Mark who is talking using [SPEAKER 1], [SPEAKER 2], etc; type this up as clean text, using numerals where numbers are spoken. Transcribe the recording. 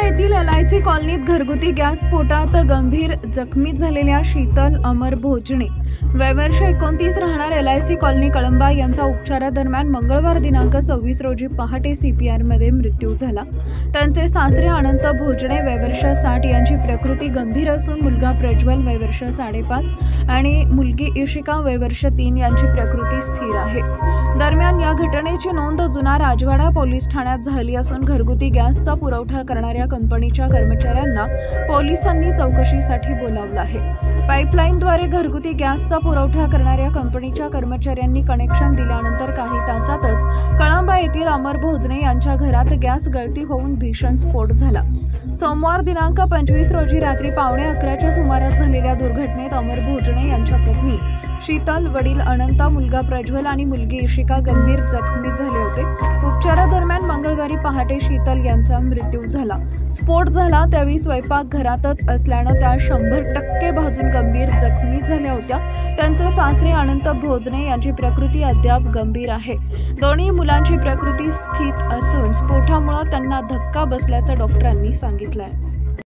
[SPEAKER 1] येथील LIC कॉलनीत घरगुती गॅस स्फोटात गंभीर जखमी झालेल्या शीतल अमर भोजने वर्ष 29 राहणार LIC कॉलनी कळंबा यांचा उपचारादरम्यान मंगळवार दिनांक 26 रोजी पहाटे CPR मध्ये मृत्यू झाला। त्यांचे सासरे अनंत भोजने वर्ष 60 यांची प्रकृती गंभीर असून मुलगा प्रज्वल वर्ष 5.5 आणि मुलगी इशिका वर्ष 3 यांची प्रकृती स्थिर आहे। दरम्यान या घटनेची नोंद जुना राजवाडा पोलीस ठाण्यात झाली असून घरगुती गॅसचा पुरवठा करणाऱ्या कंपनीच्या कर्मचाऱ्यांना पोलिसांनी चौकशीसाठी बोलावलं आहे। पाईपलाईनद्वारे घरगुती गॅसचा पुरवठा करणाऱ्या कंपनीच्या कर्मचाऱ्यांनी कनेक्शन दिल्यानंतर काही तासातच कळंबा येथील अमर भोजने यांच्या घरात गॅस गळती होऊन भीषण स्फोट झाला। सोमवार दिनांक 25 रोजी रात्री 11:15च्या सुमारास झालेल्या दुर्घटनेत अमर भोजने यांच्या पत्नी शीतल, वडील अनंत, मुलगा प्रज्वल आणि मुलगी इशिका गंभीर जखमी झाले होते। उपचारादरम्यान मंगळवारी पहाटे शीतल यांचा मृत्यू झाला। स्फोट झाला त्यावेळी स्वयंपाक घरातच असल्याने त्या 100% भाजून गंभीर जखमी झाल्या होत्या। त्यांचे सासरे अनंत भोजने यांची प्रकृती अद्याप गंभीर आहे। दोन्ही मुलांची प्रकृती स्थिर असून स्फोटामुळे त्यांना धक्का बसल्याचं डॉक्टरांनी सांगितलं आहे।